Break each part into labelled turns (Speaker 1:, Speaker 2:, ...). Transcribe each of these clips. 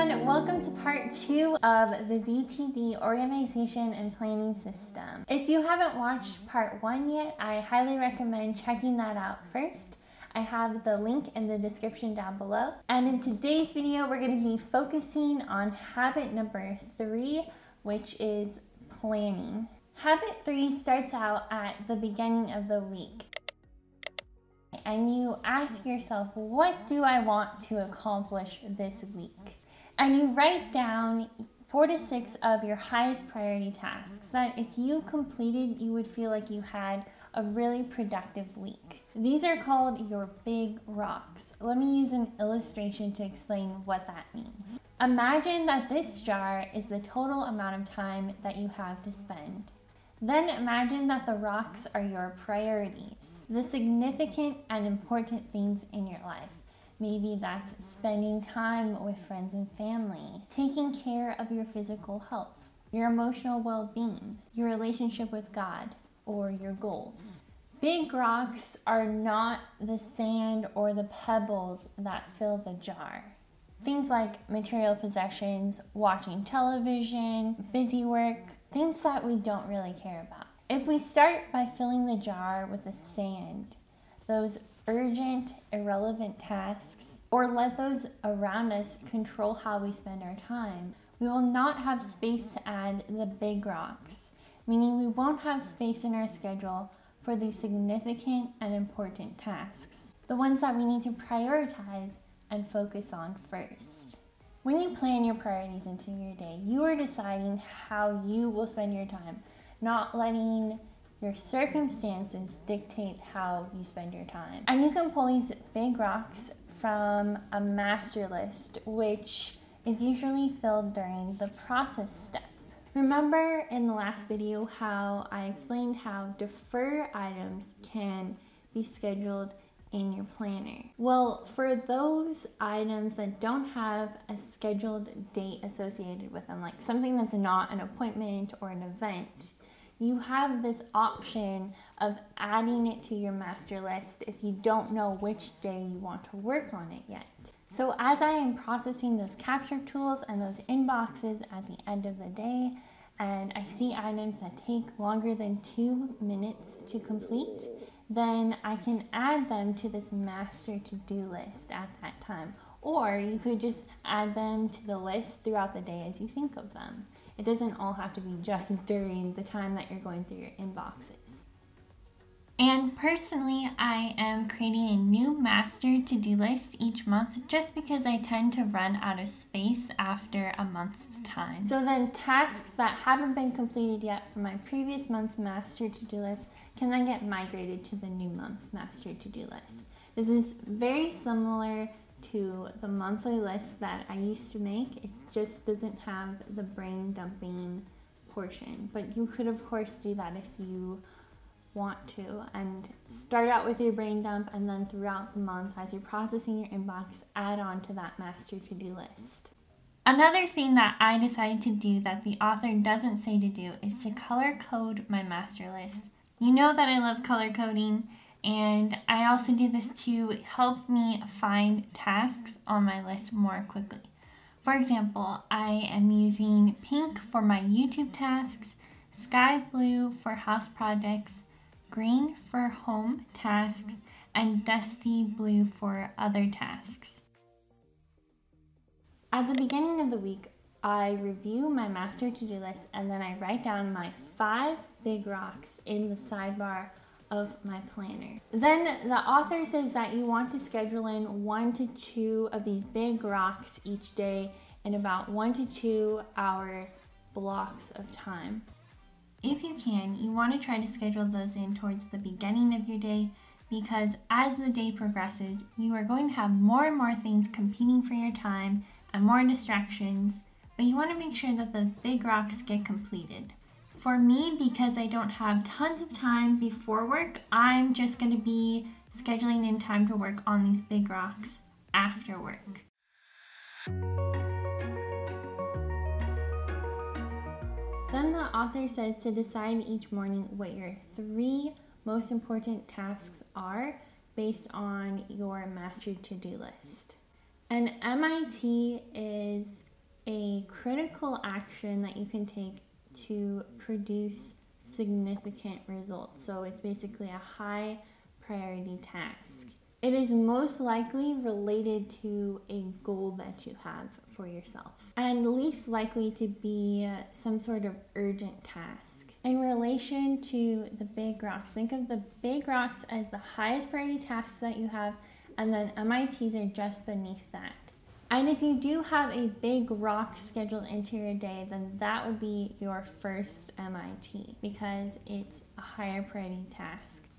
Speaker 1: everyone, welcome to part 2 of the ZTD organization and planning system. If you haven't watched part 1 yet, I highly recommend checking that out first. I have the link in the description down below. And in today's video, we're going to be focusing on habit number 3, which is planning. Habit 3 starts out at the beginning of the week. And you ask yourself, what do I want to accomplish this week? And you write down 4 to 6 of your highest priority tasks that if you completed, you would feel like you had a really productive week. These are called your big rocks. Let me use an illustration to explain what that means. Imagine that this jar is the total amount of time that you have to spend. Then imagine that the rocks are your priorities, the significant and important things in your life. Maybe that's spending time with friends and family, taking care of your physical health, your emotional well-being, your relationship with God, or your goals. Big rocks are not the sand or the pebbles that fill the jar. Things like material possessions, watching television, busy work, things that we don't really care about. If we start by filling the jar with the sand, those urgent, irrelevant tasks, or let those around us control how we spend our time, we will not have space to add the big rocks, meaning we won't have space in our schedule for these significant and important tasks, the ones that we need to prioritize and focus on first. When you plan your priorities into your day, you are deciding how you will spend your time, not letting your circumstances dictate how you spend your time. And you can pull these big rocks from a master list, which is usually filled during the process step. Remember in the last video how I explained how defer items can be scheduled in your planner? Well, for those items that don't have a scheduled date associated with them, like something that's not an appointment or an event, you have this option of adding it to your master list if you don't know which day you want to work on it yet. So as I am processing those capture tools and those inboxes at the end of the day, and I see items that take longer than 2 minutes to complete, then I can add them to this master to-do list at that time. Or you could just add them to the list throughout the day as you think of them. It doesn't all have to be just during the time that you're going through your inboxes. And personally, I am creating a new master to-do list each month just because I tend to run out of space after a month's time. So then tasks that haven't been completed yet from my previous month's master to-do list can then get migrated to the new month's master to-do list. This is very similar to the monthly list that I used to make. It just doesn't have the brain dumping portion, but you could of course do that if you want to, and start out with your brain dump, and then throughout the month as you're processing your inbox, add on to that master to-do list. Another thing that I decided to do that the author doesn't say to do is to color code my master list. You know that I love color coding, and I also do this to help me find tasks on my list more quickly. For example, I am using pink for my YouTube tasks, sky blue for house projects, green for home tasks, and dusty blue for other tasks. At the beginning of the week, I review my master to-do list and then I write down my 5 big rocks in the sidebar of my planner. Then the author says that you want to schedule in 1 to 2 of these big rocks each day in about 1 to 2 hour blocks of time. If you can, you want to try to schedule those in towards the beginning of your day because as the day progresses, you are going to have more and more things competing for your time and more distractions, but you want to make sure that those big rocks get completed. For me, because I don't have tons of time before work, I'm just going to be scheduling in time to work on these big rocks after work. Then the author says to decide each morning what your 3 most important tasks are based on your master to-do list. And MIT is a critical action that you can take to produce significant results. So it's basically a high priority task. It is most likely related to a goal that you have for yourself, and least likely to be some sort of urgent task. In relation to the big rocks, think of the big rocks as the highest priority tasks that you have, and then MITs are just beneath that. And if you do have a big rock scheduled into your day, then that would be your first MIT because it's a higher priority task.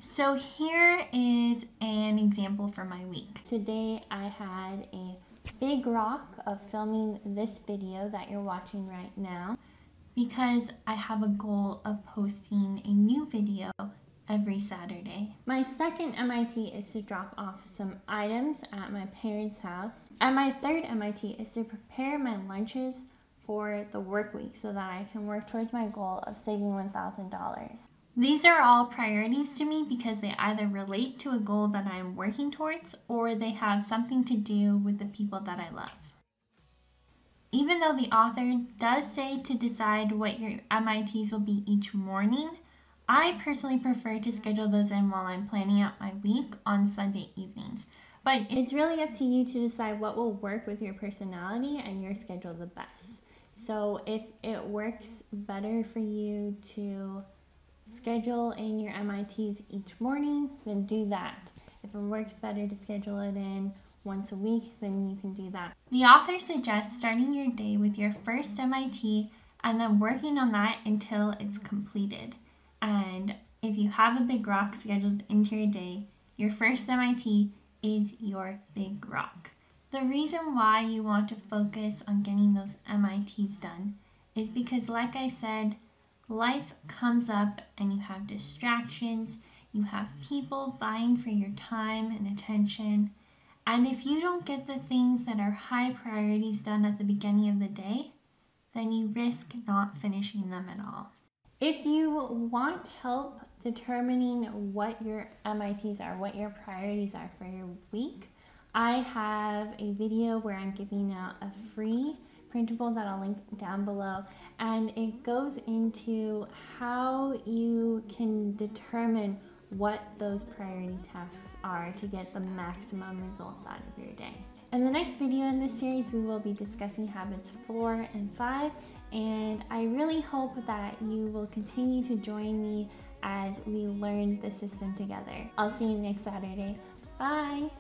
Speaker 1: So here is an example for my week. Today I had a big rock of filming this video that you're watching right now because I have a goal of posting a new video every Saturday. My second MIT is to drop off some items at my parents' house. And my third MIT is to prepare my lunches for the work week so that I can work towards my goal of saving $1,000. These are all priorities to me because they either relate to a goal that I am working towards or they have something to do with the people that I love. Even though the author does say to decide what your MITs will be each morning, I personally prefer to schedule those in while I'm planning out my week on Sunday evenings. But it's really up to you to decide what will work with your personality and your schedule the best. So if it works better for you to schedule in your MITs each morning, then do that. If it works better to schedule it in once a week, then you can do that. The author suggests starting your day with your first MIT and then working on that until it's completed. And if you have a big rock scheduled into your day, your first MIT is your big rock. The reason why you want to focus on getting those MITs done is because, like I said, life comes up and you have distractions, you have people vying for your time and attention, and if you don't get the things that are high priorities done at the beginning of the day, then you risk not finishing them at all. If you want help determining what your MITs are, what your priorities are for your week, I have a video where I'm giving out a free printable that I'll link down below, and it goes into how you can determine what those priority tasks are to get the maximum results out of your day. In the next video in this series, we will be discussing habits 4 and 5, and I really hope that you will continue to join me as we learn the system together. I'll see you next Saturday. Bye!